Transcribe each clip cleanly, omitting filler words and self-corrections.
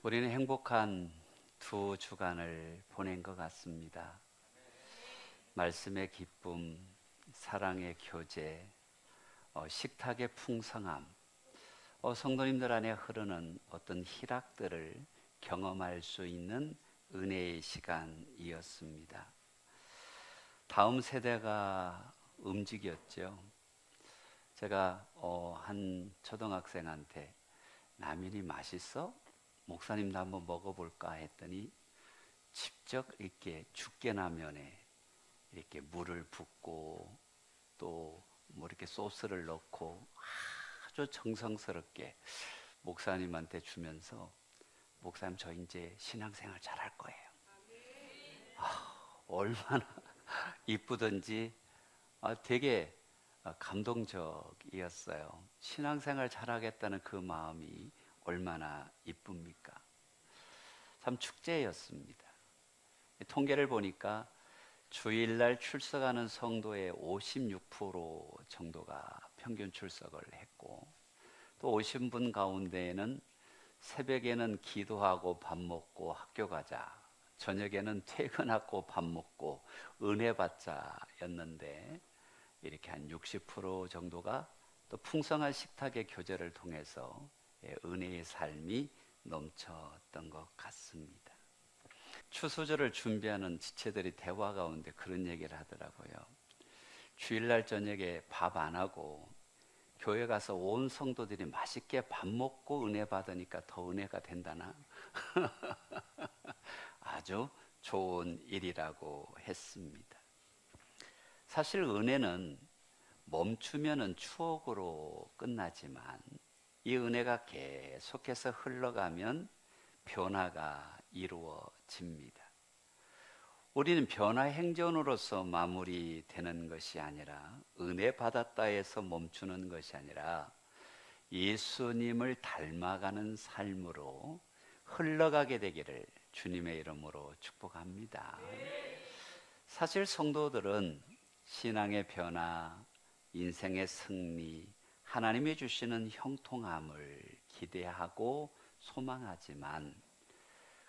우리는 행복한 두 주간을 보낸 것 같습니다. 말씀의 기쁨, 사랑의 교제, 식탁의 풍성함, 성도님들 안에 흐르는 어떤 희락들을 경험할 수 있는 은혜의 시간이었습니다. 다음 세대가 움직였죠. 제가 한 초등학생한테 라면이 맛있어? 목사님도 한번 먹어볼까 했더니 직접 이렇게 죽깨라면에 이렇게 물을 붓고 또 뭐 이렇게 소스를 넣고 아주 정성스럽게 목사님한테 주면서 목사님 저 이제 신앙생활 잘할 거예요. 얼마나 이쁘던지 되게 감동적이었어요. 신앙생활 잘하겠다는 그 마음이 얼마나 이쁩니까? 참 축제였습니다. 통계를 보니까 주일날 출석하는 성도의 56% 정도가 평균 출석을 했고, 또 오신 분 가운데에는 새벽에는 기도하고 밥 먹고 학교 가자, 저녁에는 퇴근하고 밥 먹고 은혜 받자였는데, 이렇게 한 60% 정도가 또 풍성한 식탁의 교제를 통해서 은혜의 삶이 넘쳤던 것 같습니다. 추수절을 준비하는 지체들이 대화 가운데 그런 얘기를 하더라고요. 주일날 저녁에 밥 안 하고 교회 가서 온 성도들이 맛있게 밥 먹고 은혜 받으니까 더 은혜가 된다나? 아주 좋은 일이라고 했습니다. 사실 은혜는 멈추면은 추억으로 끝나지만 이 은혜가 계속해서 흘러가면 변화가 이루어집니다. 우리는 변화 행전으로서 마무리되는 것이 아니라 은혜 받았다 해서 멈추는 것이 아니라 예수님을 닮아가는 삶으로 흘러가게 되기를 주님의 이름으로 축복합니다. 사실 성도들은 신앙의 변화, 인생의 승리, 하나님이 주시는 형통함을 기대하고 소망하지만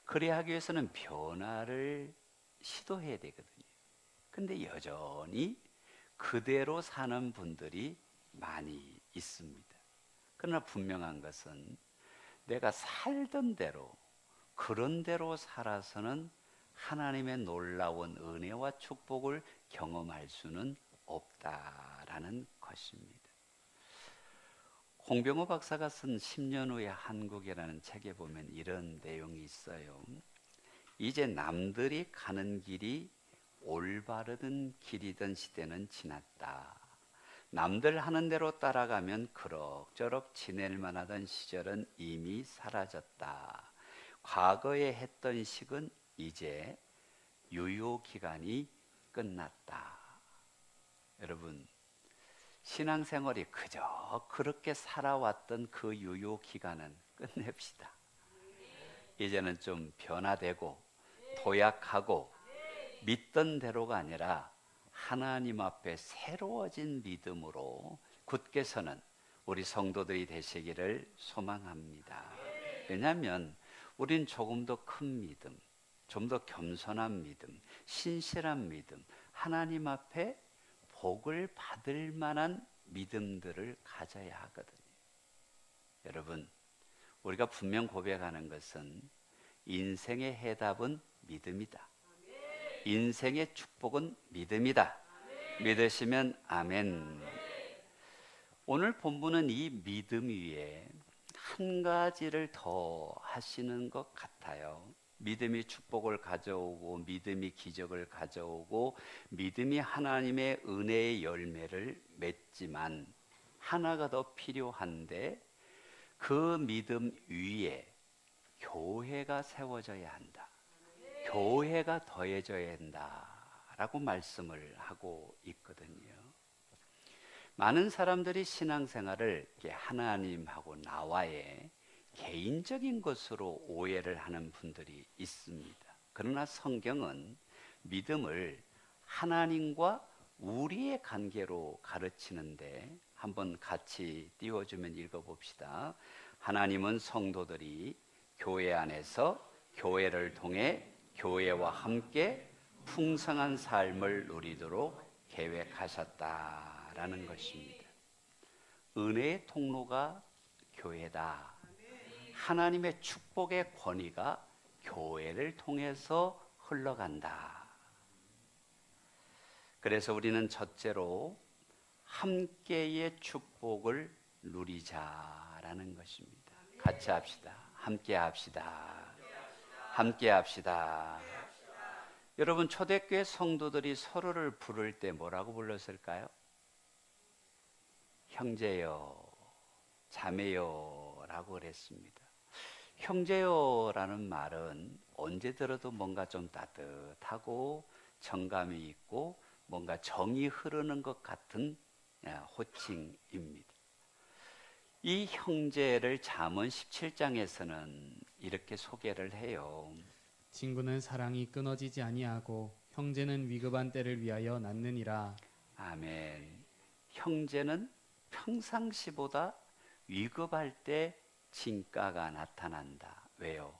그래야 하기 위해서는 변화를 시도해야 되거든요. 근데 여전히 그대로 사는 분들이 많이 있습니다. 그러나 분명한 것은 내가 살던 대로 그런 대로 살아서는 하나님의 놀라운 은혜와 축복을 경험할 수는 없다라는 것입니다. 홍병호 박사가 쓴 10년 후의 한국이라는 책에 보면 이런 내용이 있어요. 이제 남들이 가는 길이 올바르던 길이던 시대는 지났다. 남들 하는 대로 따라가면 그럭저럭 지낼 만하던 시절은 이미 사라졌다. 과거에 했던 식은 이제 유효기간이 끝났다. 여러분, 신앙생활이 그저 그렇게 살아왔던 그 유효기간은 끝냅시다. 이제는 좀 변화되고 도약하고 믿던 대로가 아니라 하나님 앞에 새로워진 믿음으로 굳게 서는 우리 성도들이 되시기를 소망합니다. 왜냐하면 우린 조금 더 큰 믿음, 좀 더 겸손한 믿음, 신실한 믿음, 하나님 앞에 복을 받을 만한 믿음들을 가져야 하거든요. 여러분, 우리가 분명 고백하는 것은 인생의 해답은 믿음이다. 인생의 축복은 믿음이다. 믿으시면 아멘. 오늘 본문은 이 믿음 위에 한 가지를 더 하시는 것 같아요. 믿음이 축복을 가져오고 믿음이 기적을 가져오고 믿음이 하나님의 은혜의 열매를 맺지만 하나가 더 필요한데 그 믿음 위에 교회가 세워져야 한다. 교회가 더해져야 한다라고 말씀을 하고 있거든요. 많은 사람들이 신앙생활을 하나님하고 나와의 개인적인 것으로 오해를 하는 분들이 있습니다. 그러나 성경은 믿음을 하나님과 우리의 관계로 가르치는데 한번 같이 띄워주면 읽어봅시다. 하나님은 성도들이 교회 안에서 교회를 통해 교회와 함께 풍성한 삶을 누리도록 계획하셨다라는 것입니다. 은혜의 통로가 교회다. 하나님의 축복의 권위가 교회를 통해서 흘러간다. 그래서 우리는 첫째로 함께의 축복을 누리자라는 것입니다. 같이 합시다. 함께 합시다. 함께 합시다. 여러분, 초대교회 성도들이 서로를 부를 때 뭐라고 불렀을까요? 형제여, 자매여 라고 그랬습니다. 형제여라는 말은 언제 들어도 뭔가 좀 따뜻하고 정감이 있고 뭔가 정이 흐르는 것 같은 호칭입니다. 이 형제를 잠언 17장에서는 이렇게 소개를 해요. 친구는 사랑이 끊어지지 아니하고 형제는 위급한 때를 위하여 낳느니라. 아멘. 형제는 평상시보다 위급할 때 진가가 나타난다. 왜요?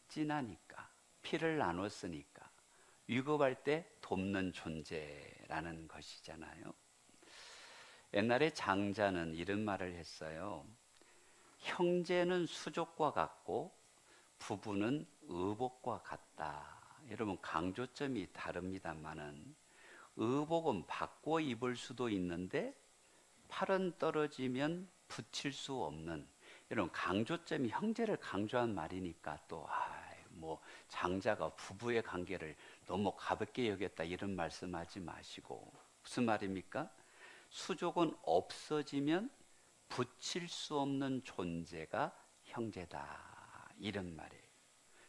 찐하니까, 피를 나눴으니까, 위급할 때 돕는 존재라는 것이잖아요. 옛날에 장자는 이런 말을 했어요. 형제는 수족과 같고 부부는 의복과 같다. 여러분, 강조점이 다릅니다만은 의복은 바꿔 입을 수도 있는데 팔은 떨어지면 붙일 수 없는, 이런 강조점이 형제를 강조한 말이니까 또 장자가 부부의 관계를 너무 가볍게 여겼다 이런 말씀하지 마시고, 무슨 말입니까? 수족은 없어지면 붙일 수 없는 존재가 형제다 이런 말이에요.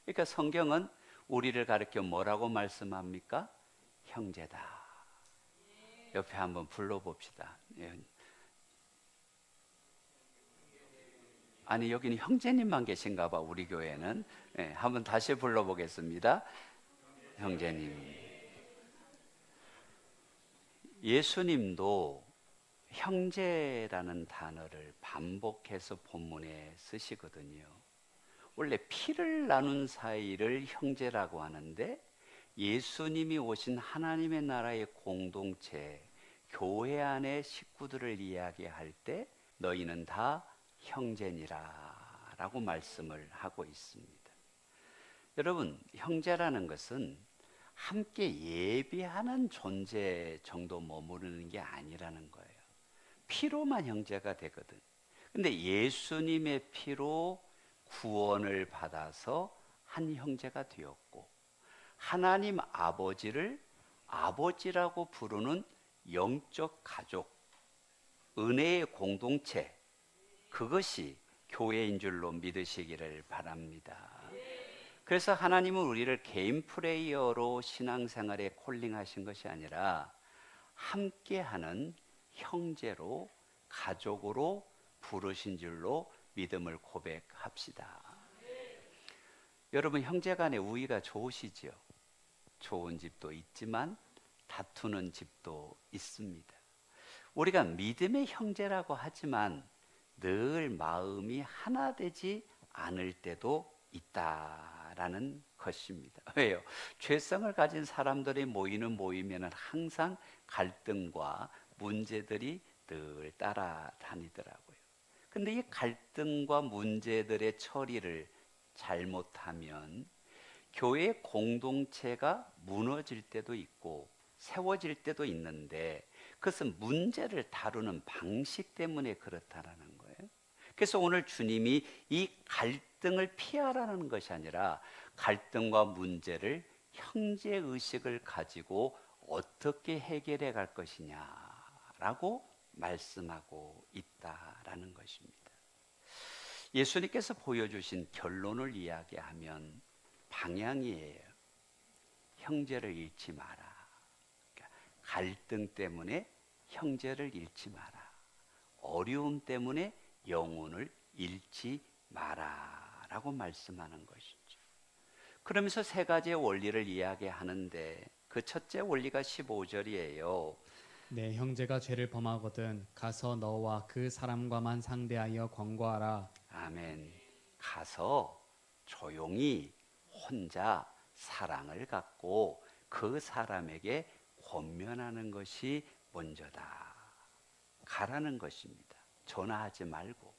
그러니까 성경은 우리를 가르쳐 뭐라고 말씀합니까? 형제다. 옆에 한번 불러봅시다. 아니, 여기는 형제님만 계신가 봐, 우리 교회는. 한번 다시 불러보겠습니다. 형제님. 예수님도 형제라는 단어를 반복해서 본문에 쓰시거든요. 원래 피를 나눈 사이를 형제라고 하는데, 예수님이 오신 하나님의 나라의 공동체, 교회 안의 식구들을 이야기할 때 너희는 다 형제니라 라고 말씀을 하고 있습니다. 여러분, 형제라는 것은 함께 예비하는 존재 정도 머무르는 게 아니라는 거예요. 피로만 형제가 되거든. 근데 예수님의 피로 구원을 받아서 한 형제가 되었고, 하나님 아버지를 아버지라고 부르는 영적 가족, 은혜의 공동체, 그것이 교회인 줄로 믿으시기를 바랍니다. 그래서 하나님은 우리를 개인 프레이어로 신앙생활에 콜링하신 것이 아니라 함께하는 형제로, 가족으로 부르신 줄로 믿음을 고백합시다. 여러분, 형제간의 우위가 좋으시죠? 좋은 집도 있지만 다투는 집도 있습니다. 우리가 믿음의 형제라고 하지만 늘 마음이 하나 되지 않을 때도 있다라는 것입니다. 왜요? 죄성을 가진 사람들이 모이는 모임에는 항상 갈등과 문제들이 늘 따라다니더라고요. 근데 이 갈등과 문제들의 처리를 잘못하면 교회 공동체가 무너질 때도 있고 세워질 때도 있는데, 그것은 문제를 다루는 방식 때문에 그렇다라는 거예요. 그래서 오늘 주님이 이 갈등을 피하라는 것이 아니라 갈등과 문제를 형제의식을 가지고 어떻게 해결해 갈 것이냐라고 말씀하고 있다라는 것입니다. 예수님께서 보여주신 결론을 이야기하면 방향이에요. 형제를 잃지 마라. 그러니까 갈등 때문에 형제를 잃지 마라. 어려움 때문에 영혼을 잃지 마라 라고 말씀하는 것이죠. 그러면서 세 가지의 원리를 이야기하는데, 그 첫째 원리가 15절이에요. 내 형제가 죄를 범하거든 가서 너와 그 사람과만 상대하여 권고하라. 아멘. 가서 조용히 혼자 사랑을 갖고 그 사람에게 권면하는 것이 먼저다. 가라는 것입니다. 전화하지 말고.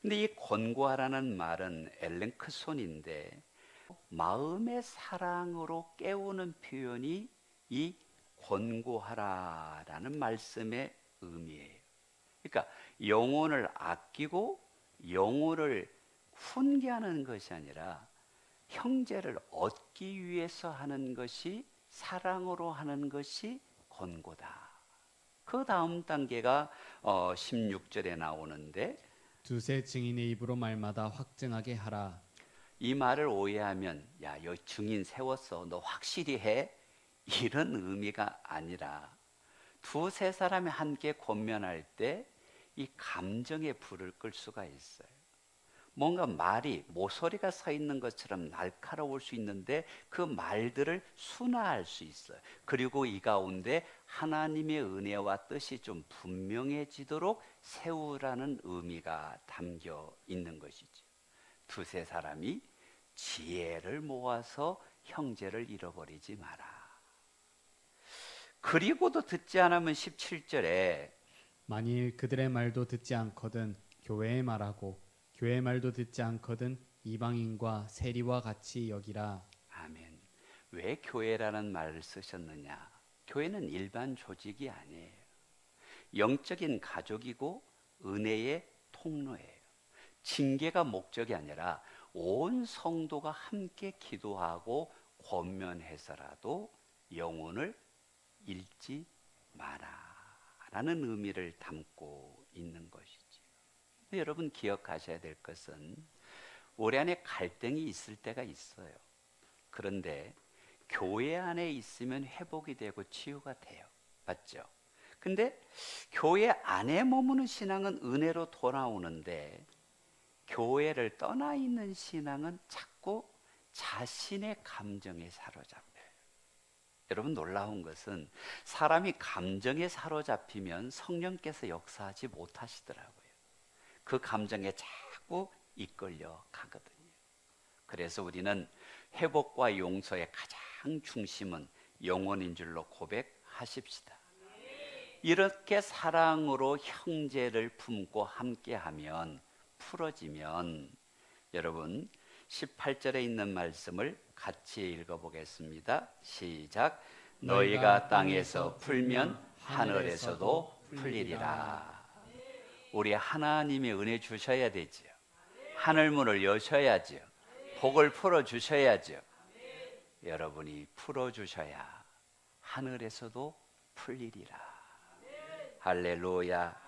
근데 이 권고하라는 말은 엘렌크손인데 마음의 사랑으로 깨우는 표현이 이 권고하라라는 말씀의 의미예요. 그러니까 영혼을 아끼고 영혼을 훈계하는 것이 아니라 형제를 얻기 위해서 하는 것이, 사랑으로 하는 것이 권고다. 그 다음 단계가 16절에 나오는데, 두세 증인의 입으로 말마다 확증하게 하라. 이 말을 오해하면 야, 여 증인 세웠어, 너 확실히 해, 이런 의미가 아니라 두세 사람이 함께 권면할 때 이 감정의 불을 끌 수가 있어요. 뭔가 말이 모서리가 서 있는 것처럼 날카로울 수 있는데 그 말들을 순화할 수 있어요. 그리고 이 가운데 하나님의 은혜와 뜻이 좀 분명해지도록 세우라는 의미가 담겨 있는 것이죠. 두세 사람이 지혜를 모아서 형제를 잃어버리지 마라. 그리고도 듣지 않으면 17절에 만일 그들의 말도 듣지 않거든 교회의 말하고 교회의 말도 듣지 않거든 이방인과 세리와 같이 여기라. 아멘. 왜 교회라는 말을 쓰셨느냐? 교회는 일반 조직이 아니에요. 영적인 가족이고 은혜의 통로예요. 징계가 목적이 아니라 온 성도가 함께 기도하고 권면해서라도 영혼을 잃지 마라 라는 의미를 담고 있는 것이죠. 여러분 기억하셔야 될 것은 우리 안에 갈등이 있을 때가 있어요. 그런데 교회 안에 있으면 회복이 되고 치유가 돼요. 맞죠? 근데 교회 안에 머무는 신앙은 은혜로 돌아오는데 교회를 떠나 있는 신앙은 자꾸 자신의 감정에 사로잡혀요. 여러분 놀라운 것은 사람이 감정에 사로잡히면 성령께서 역사하지 못하시더라고요. 그 감정에 자꾸 이끌려 가거든요. 그래서 우리는 회복과 용서의 가장 중심은 영혼인 줄로 고백하십시다. 이렇게 사랑으로 형제를 품고 함께하면, 풀어지면, 여러분 18절에 있는 말씀을 같이 읽어보겠습니다. 시작. 너희가 땅에서 풀면 하늘에서도 풀리리라. 우리 하나님의 은혜 주셔야 되지요. 하늘문을 여셔야죠. 복을 풀어주셔야죠. 여러분이 풀어주셔야 하늘에서도 풀리리라. 할렐루야.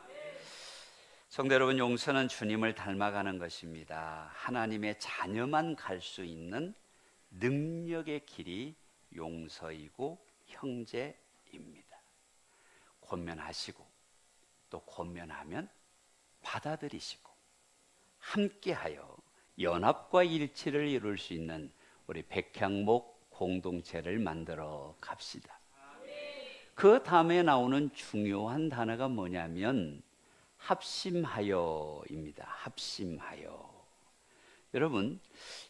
성도 여러분, 용서는 주님을 닮아가는 것입니다. 하나님의 자녀만 갈 수 있는 능력의 길이 용서이고 형제입니다. 권면하시고 또 권면하면 받아들이시고 함께하여 연합과 일치를 이룰 수 있는 우리 백향목 공동체를 만들어 갑시다. 그 다음에 나오는 중요한 단어가 뭐냐면 합심하여입니다. 합심하여. 여러분,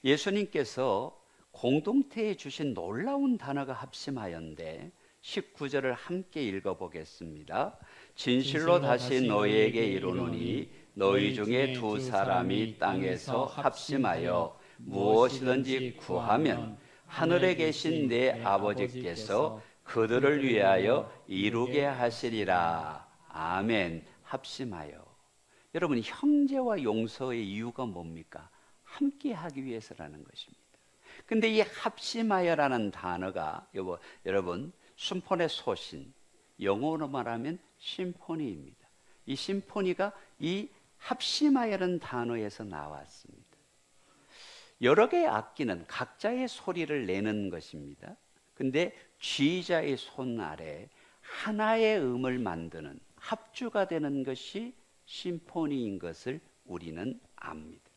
예수님께서 공동체에 주신 놀라운 단어가 합심하여인데 19절을 함께 읽어보겠습니다. 진실로 다시 너희에게 이르노니 너희 중에 두 사람이 땅에서 합심하여 무엇이든지 구하면 하늘에 계신 내 아버지께서 그들을 위하여 이루게 하시리라. 아멘. 합심하여. 여러분, 형제와 용서의 이유가 뭡니까? 함께 하기 위해서라는 것입니다. 근데 이 합심하여라는 단어가 여러분 심폰의 소신, 영어로 말하면 심포니입니다. 이 심포니가 이 합심하여라는 단어에서 나왔습니다. 여러 개의 악기는 각자의 소리를 내는 것입니다. 근데 쥐자의 손 아래 하나의 음을 만드는 합주가 되는 것이 심포니인 것을 우리는 압니다.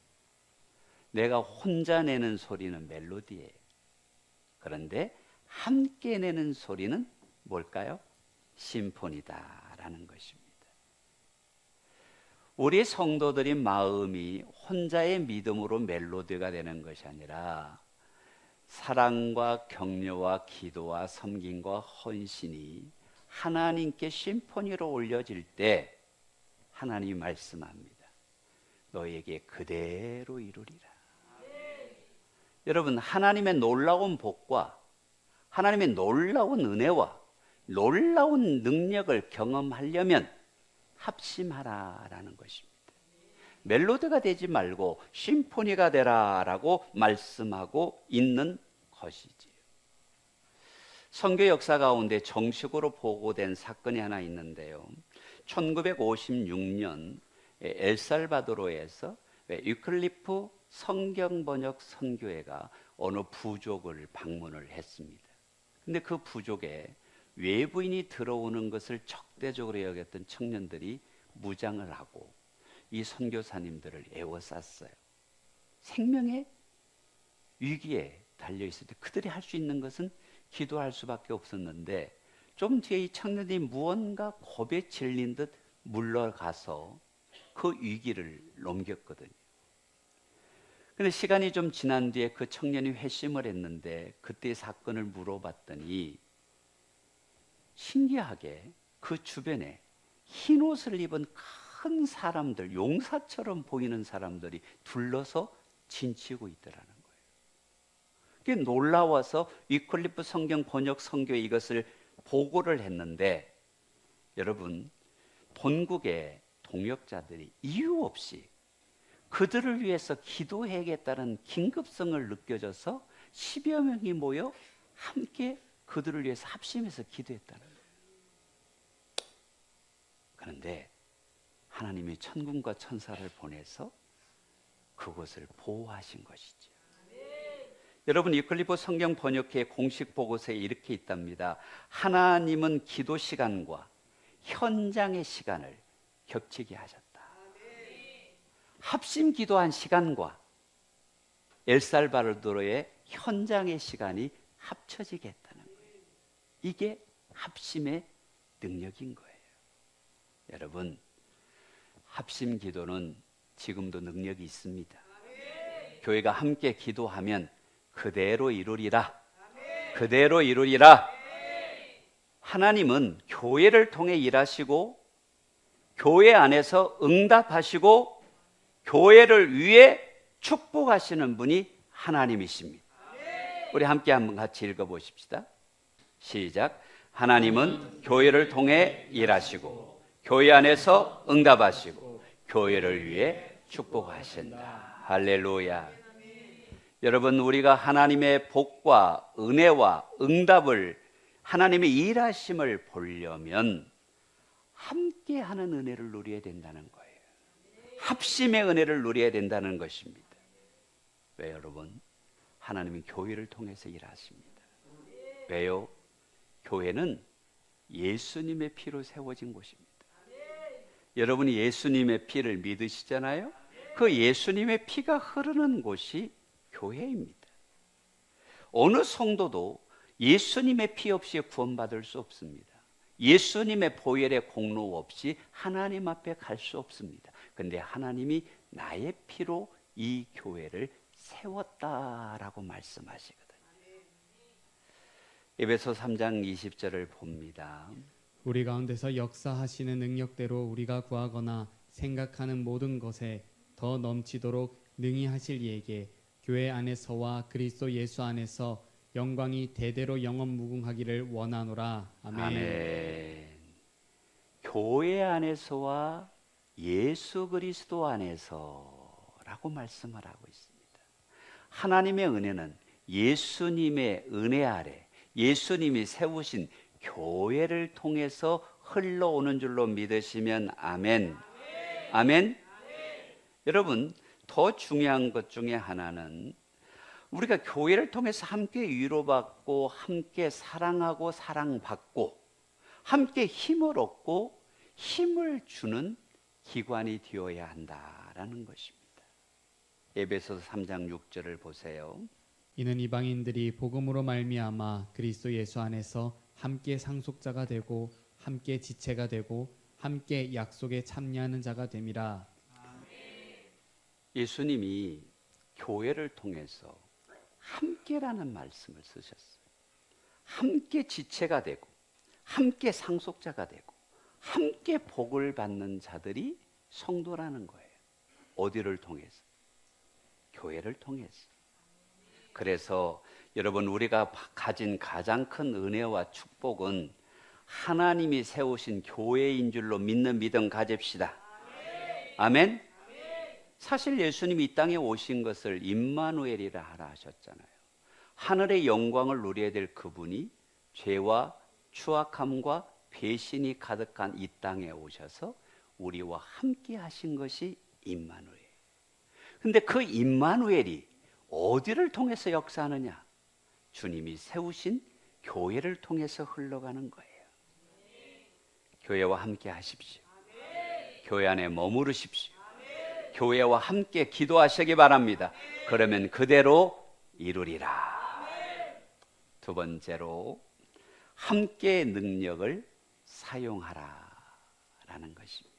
내가 혼자 내는 소리는 멜로디예요. 그런데 함께 내는 소리는 뭘까요? 심포니다라는 것입니다. 우리 성도들의 마음이 혼자의 믿음으로 멜로디가 되는 것이 아니라 사랑과 격려와 기도와 섬김과 헌신이 하나님께 심포니로 올려질 때 하나님이 말씀합니다. 너에게 그대로 이루리라. 여러분, 하나님의 놀라운 복과 하나님의 놀라운 은혜와 놀라운 능력을 경험하려면 합심하라라는 것입니다. 멜로디가 되지 말고 심포니가 되라라고 말씀하고 있는 것이지요. 선교 역사 가운데 정식으로 보고된 사건이 하나 있는데요. 1956년 엘살바도르에서 위클리프 성경 번역 선교회가 어느 부족을 방문을 했습니다. 근데 그 부족에 외부인이 들어오는 것을 적대적으로 여겼던 청년들이 무장을 하고 이 선교사님들을 에워쌌어요. 생명의 위기에 달려있을 때 그들이 할 수 있는 것은 기도할 수밖에 없었는데 좀 뒤에 이 청년들이 무언가 겁에 질린 듯 물러가서 그 위기를 넘겼거든요. 근데 시간이 좀 지난 뒤에 그 청년이 회심을 했는데 그때의 사건을 물어봤더니 신기하게 그 주변에 흰 옷을 입은 큰 사람들, 용사처럼 보이는 사람들이 둘러서 진치고 있더라는 거예요. 그게 놀라워서 위클리프 성경 번역 선교에 이것을 보고를 했는데 여러분, 본국의 동역자들이 이유 없이 그들을 위해서 기도해야겠다는 긴급성을 느껴져서 10여 명이 모여 함께 그들을 위해서 합심해서 기도했다는 거예요. 그런데 하나님이 천군과 천사를 보내서 그것을 보호하신 것이죠. 여러분, 위클리프 성경 번역회 공식 보고서에 이렇게 있답니다. 하나님은 기도 시간과 현장의 시간을 겹치게 하셨다. 합심 기도한 시간과 엘살바도르의 현장의 시간이 합쳐지게 했다는 거예요. 이게 합심의 능력인 거예요. 여러분, 합심 기도는 지금도 능력이 있습니다. 교회가 함께 기도하면 그대로 이루리라. 그대로 이루리라. 하나님은 교회를 통해 일하시고 교회 안에서 응답하시고 교회를 위해 축복하시는 분이 하나님이십니다. 우리 함께 한번 같이 읽어보십시다. 시작. 하나님은 교회를 통해 일하시고 교회 안에서 응답하시고 교회를 위해 축복하신다. 할렐루야. 여러분, 우리가 하나님의 복과 은혜와 응답을 하나님의 일하심을 보려면 함께하는 은혜를 누려야 된다는 거예요. 합심의 은혜를 누려야 된다는 것입니다. 왜 여러분? 하나님은 교회를 통해서 일하십니다. 왜요? 교회는 예수님의 피로 세워진 곳입니다. 여러분이 예수님의 피를 믿으시잖아요? 그 예수님의 피가 흐르는 곳이 교회입니다. 어느 성도도 예수님의 피 없이 구원받을 수 없습니다. 예수님의 보혈의 공로 없이 하나님 앞에 갈 수 없습니다. 그런데 하나님이 나의 피로 이 교회를 세웠다라고 말씀하시거든요. 에베소 3장 20절을 봅니다. 우리 가운데서 역사하시는 능력대로 우리가 구하거나 생각하는 모든 것에 더 넘치도록 능히 하실 이에게 교회 안에서와 그리스도 예수 안에서 영광이 대대로 영원 무궁하기를 원하노라. 아멘. 아멘. 교회 안에서와 예수 그리스도 안에서라고 말씀을 하고 있습니다. 하나님의 은혜는 예수님의 은혜 아래 예수님이 세우신 교회를 통해서 흘러오는 줄로 믿으시면 아멘. 아멘. 여러분, 더 중요한 것 중에 하나는 우리가 교회를 통해서 함께 위로받고 함께 사랑하고 사랑받고 함께 힘을 얻고 힘을 주는 기관이 되어야 한다라는 것입니다. 에베소서 3장 6절을 보세요. 이는 이방인들이 복음으로 말미암아 그리스도 예수 안에서 함께 상속자가 되고 함께 지체가 되고 함께 약속에 참여하는 자가 됨이라. 예수님이 교회를 통해서 함께라는 말씀을 쓰셨어요. 함께 지체가 되고 함께 상속자가 되고 함께 복을 받는 자들이 성도라는 거예요. 어디를 통해서? 교회를 통해서. 그래서 여러분, 우리가 가진 가장 큰 은혜와 축복은 하나님이 세우신 교회인 줄로 믿는 믿음 가집시다. 아멘. 사실 예수님이 이 땅에 오신 것을 임마누엘이라 하라 하셨잖아요. 하늘의 영광을 누려야 될 그분이 죄와 추악함과 배신이 가득한 이 땅에 오셔서 우리와 함께 하신 것이 임마누엘. 근데 그 임마누엘이 어디를 통해서 역사하느냐? 주님이 세우신 교회를 통해서 흘러가는 거예요. 교회와 함께 하십시오. 교회 안에 머무르십시오. 교회와 함께 기도하시기 바랍니다. 그러면 그대로 이루리라. 두 번째로, 함께 능력을 사용하라 라는 것입니다.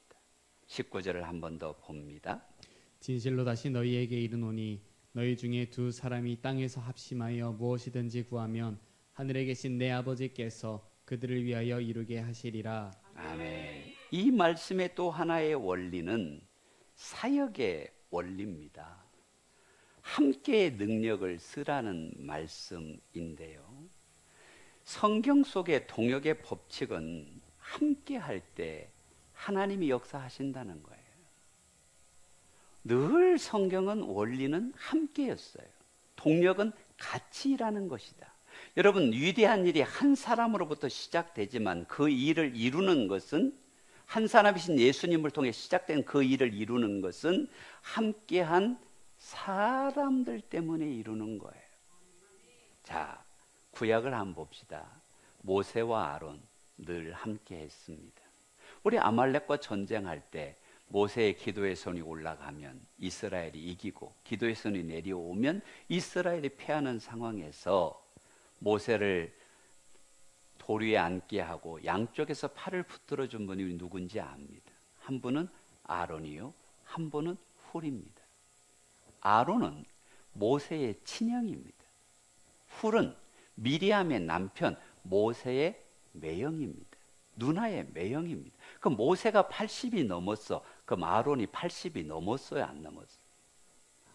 19절을 한 번 더 봅니다. 진실로 다시 너희에게 이르노니 너희 중에 두 사람이 땅에서 합심하여 무엇이든지 구하면 하늘에 계신 내 아버지께서 그들을 위하여 이루게 하시리라. 아멘. 이 말씀의 또 하나의 원리는 사역의 원리입니다. 함께 능력을 쓰라는 말씀인데요. 성경 속의 동역의 법칙은 함께 할 때 하나님이 역사하신다는 거예요. 늘 성경은 원리는 함께였어요. 동력은 같이 일하는 것이다. 여러분, 위대한 일이 한 사람으로부터 시작되지만 그 일을 이루는 것은, 한 사람이신 예수님을 통해 시작된 그 일을 이루는 것은 함께한 사람들 때문에 이루는 거예요. 자, 구약을 한번 봅시다. 모세와 아론 늘 함께 했습니다. 우리 아말렉과 전쟁할 때 모세의 기도의 손이 올라가면 이스라엘이 이기고, 기도의 손이 내려오면 이스라엘이 패하는 상황에서 모세를 돌 위에 앉게 하고 양쪽에서 팔을 붙들어 준 분이 누군지 압니다. 한 분은 아론이요, 한 분은 훌입니다. 아론은 모세의 친형입니다. 훌은 미리암의 남편 모세의 매형입니다. 누나의 매형입니다. 그럼 모세가 80이 넘었어. 그럼 아론이 80이 넘었어요, 안 넘었어요?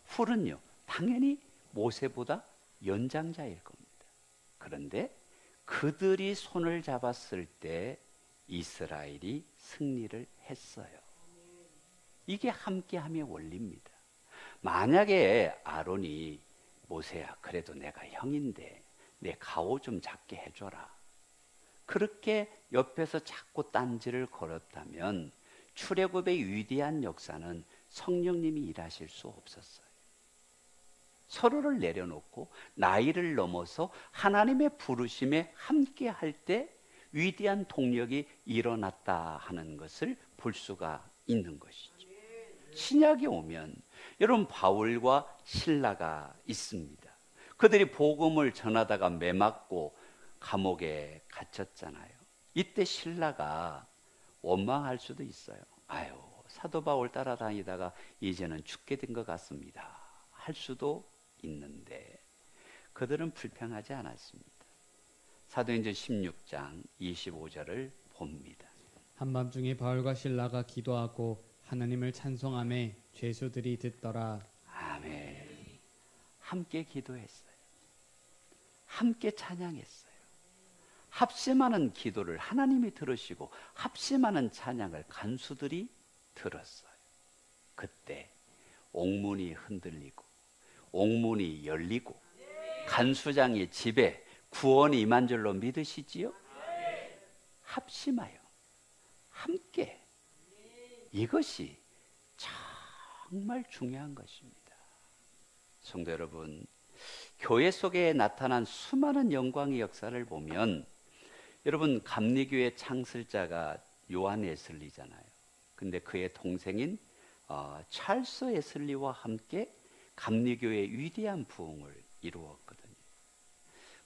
훌은요, 당연히 모세보다 연장자일 겁니다. 그런데 그들이 손을 잡았을 때 이스라엘이 승리를 했어요. 이게 함께함의 원리입니다. 만약에 아론이 모세야, 그래도 내가 형인데 내 가오 좀 작게 해줘라, 그렇게 옆에서 자꾸 딴지를 걸었다면 출애굽의 위대한 역사는 성령님이 일하실 수 없었어요. 서로를 내려놓고 나이를 넘어서 하나님의 부르심에 함께 할 때 위대한 동력이 일어났다 하는 것을 볼 수가 있는 것이죠. 신약에 오면 여러분, 바울과 실라가 있습니다. 그들이 복음을 전하다가 매맞고 감옥에 갇혔잖아요. 이때 실라가 원망할 수도 있어요. 아유, 사도 바울 따라다니다가 이제는 죽게 된 것 같습니다 할 수도 있는데, 그들은 불평하지 않았습니다. 사도행전 16장 25절을 봅니다. 한밤중에 바울과 실라가 기도하고 하나님을 찬송하며 죄수들이 듣더라. 아멘. 함께 기도했어요. 함께 찬양했어요. 합심하는 기도를 하나님이 들으시고 합심하는 찬양을 간수들이 들었어요. 그때 옥문이 흔들리고 옥문이 열리고 간수장의 집에 구원이 임한 줄로 믿으시지요? 합심하여 함께, 이것이 정말 중요한 것입니다. 성도 여러분, 교회 속에 나타난 수많은 영광의 역사를 보면, 여러분, 감리교회 창설자가 요한 웨슬리잖아요. 근데 그의 동생인 찰스 웨슬리와 함께 감리교회의 위대한 부흥을 이루었거든요.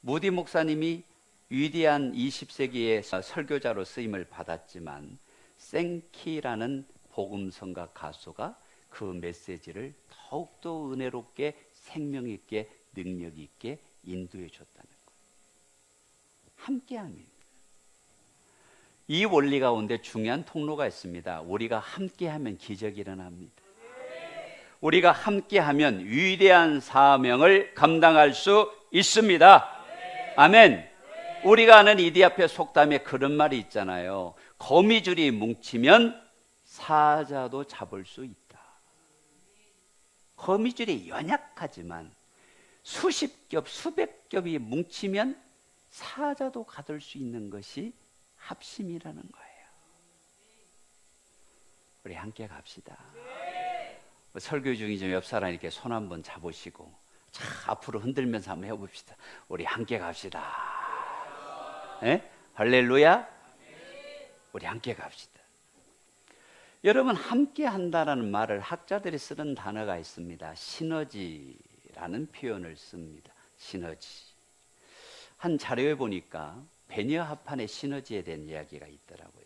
무디 목사님이 위대한 20세기의 설교자로 쓰임을 받았지만 생키라는 복음성가 가수가 그 메시지를 더욱더 은혜롭게 생명 있게 능력 있게 인도해 줬다는 거예요. 함께함입니다. 이 원리 가운데 중요한 통로가 있습니다. 우리가 함께하면 기적이 일어납니다. 우리가 함께하면 위대한 사명을 감당할 수 있습니다. 아멘. 우리가 아는 이디야페 속담에 그런 말이 있잖아요. 거미줄이 뭉치면 사자도 잡을 수 있다. 거미줄이 연약하지만 수십 겹, 수백 겹이 뭉치면 사자도 가둘 수 있는 것이 합심이라는 거예요. 우리 함께 갑시다. 설교 중이지만 옆 사람 이렇게 손 한번 잡으시고 자, 앞으로 흔들면서 한번 해봅시다. 우리 함께 갑시다. 네? 할렐루야. 우리 함께 갑시다. 여러분, 함께 한다라는 말을 학자들이 쓰는 단어가 있습니다. 시너지라는 표현을 씁니다. 시너지. 한 자료에 보니까 베니어 합판의 시너지에 대한 이야기가 있더라고요.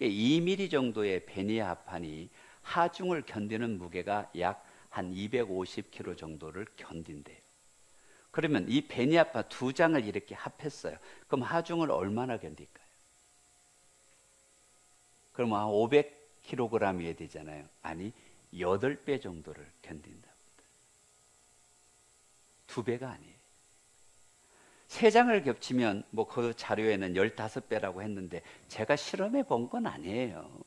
2mm 정도의 베니어 합판이 하중을 견디는 무게가 약 한 250kg 정도를 견딘대요. 그러면 이 베니어 합판 2장을 이렇게 합했어요. 그럼 하중을 얼마나 견딜까요? 그럼 한 500kg이어야 되잖아요. 아니, 8배 정도를 견딘답니다. 2배가 아니에요. 3장을 겹치면 뭐 그 자료에는 15배라고 했는데 제가 실험해 본 건 아니에요.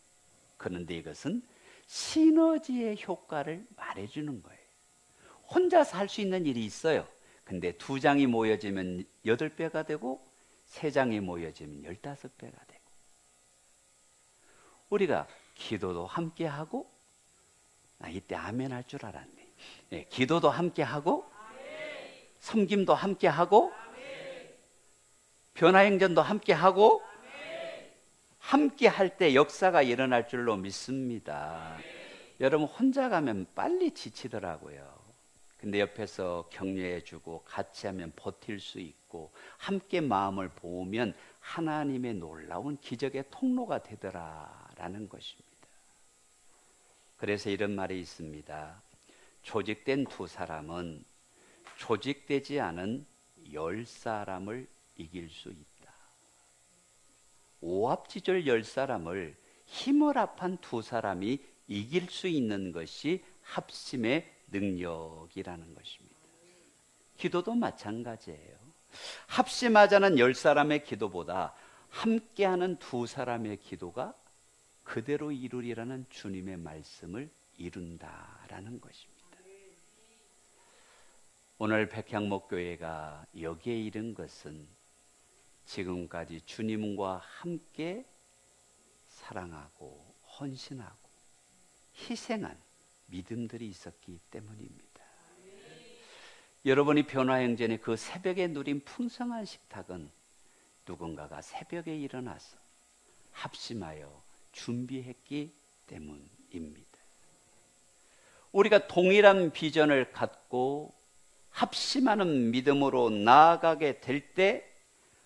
그런데 이것은 시너지의 효과를 말해주는 거예요. 혼자서 할 수 있는 일이 있어요. 근데 2장이 모여지면 8배가 되고 3장이 모여지면 15배가 되고, 우리가 기도도 함께 하고, 이때 아멘 할 줄 알았네. 네, 기도도 함께 하고, 섬김도 함께 하고, 변화행전도 함께 하고, 함께 할 때 역사가 일어날 줄로 믿습니다. 여러분, 혼자 가면 빨리 지치더라고요. 근데 옆에서 격려해주고 같이 하면 버틸 수 있고 함께 마음을 모으면 하나님의 놀라운 기적의 통로가 되더라라는 것입니다. 그래서 이런 말이 있습니다. 조직된 2사람은 조직되지 않은 10사람을 이길 수 있다. 오합지졸 10사람을 힘을 합한 2사람이 이길 수 있는 것이 합심의 능력이라는 것입니다. 기도도 마찬가지예요. 합심하자는 10사람의 기도보다 함께하는 2사람의 기도가 그대로 이루리라는 주님의 말씀을 이룬다라는 것입니다. 오늘 백향목교회가 여기에 이른 것은 지금까지 주님과 함께 사랑하고 헌신하고 희생한 믿음들이 있었기 때문입니다. 여러분이 변화행전의 그 새벽에 누린 풍성한 식탁은 누군가가 새벽에 일어나서 합심하여 준비했기 때문입니다. 우리가 동일한 비전을 갖고 합심하는 믿음으로 나아가게 될 때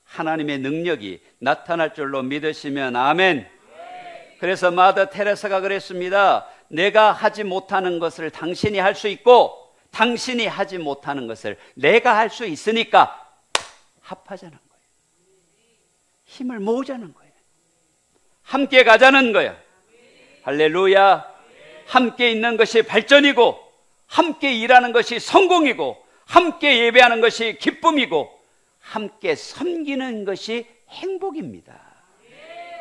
하나님의 능력이 나타날 줄로 믿으시면 아멘. 그래서 마더 테레사가 그랬습니다. 내가 하지 못하는 것을 당신이 할 수 있고 당신이 하지 못하는 것을 내가 할 수 있으니까 합하자는 거예요. 힘을 모으자는 거예요. 함께 가자는 거예요. 할렐루야. 함께 있는 것이 발전이고 함께 일하는 것이 성공이고 함께 예배하는 것이 기쁨이고 함께 섬기는 것이 행복입니다.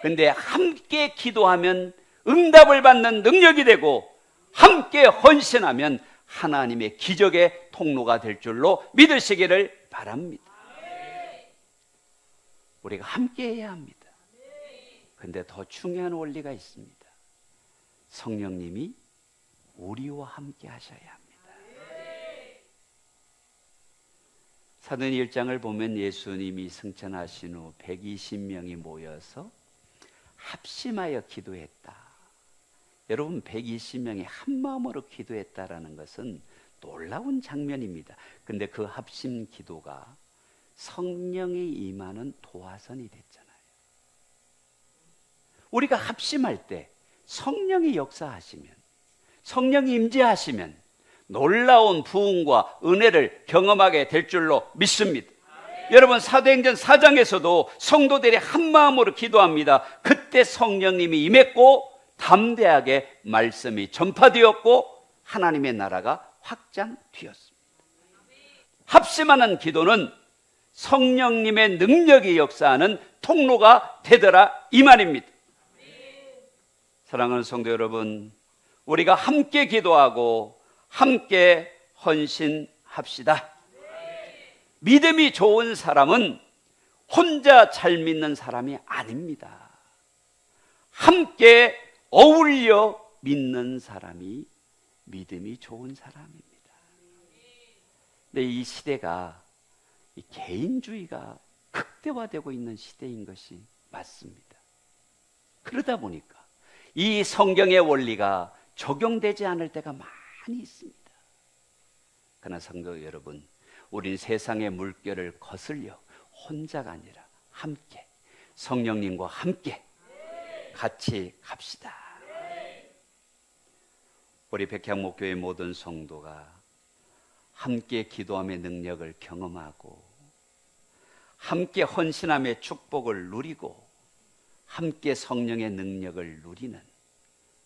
그런데 함께 기도하면 응답을 받는 능력이 되고 함께 헌신하면 하나님의 기적의 통로가 될 줄로 믿으시기를 바랍니다. 우리가 함께 해야 합니다. 그런데 더 중요한 원리가 있습니다. 성령님이 우리와 함께 하셔야 합니다. 사도행 1장을 보면 예수님이 승천하신 후 120명이 모여서 합심하여 기도했다. 여러분, 120명이 한마음으로 기도했다라는 것은 놀라운 장면입니다. 그런데 그 합심 기도가 성령이 임하는 도화선이 됐잖아요. 우리가 합심할 때 성령이 역사하시면 성령이 임재하시면 놀라운 부흥과 은혜를 경험하게 될 줄로 믿습니다. 여러분, 사도행전 4장에서도 성도들이 한 마음으로 기도합니다. 그때 성령님이 임했고 담대하게 말씀이 전파되었고 하나님의 나라가 확장되었습니다. 합심하는 기도는 성령님의 능력이 역사하는 통로가 되더라, 이 말입니다. 사랑하는 성도 여러분, 우리가 함께 기도하고 함께 헌신합시다. 믿음이 좋은 사람은 혼자 잘 믿는 사람이 아닙니다. 함께 어울려 믿는 사람이 믿음이 좋은 사람입니다. 근데 이 시대가 이 개인주의가 극대화되고 있는 시대인 것이 맞습니다. 그러다 보니까 이 성경의 원리가 적용되지 않을 때가 많이 있습니다. 그러나 성도 여러분, 우린 세상의 물결을 거슬려 혼자가 아니라 함께, 성령님과 함께 같이 갑시다. 우리 백향목교회 모든 성도가 함께 기도함의 능력을 경험하고 함께 헌신함의 축복을 누리고 함께 성령의 능력을 누리는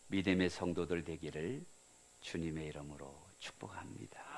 믿음의 성도들 되기를 주님의 이름으로 축복합니다.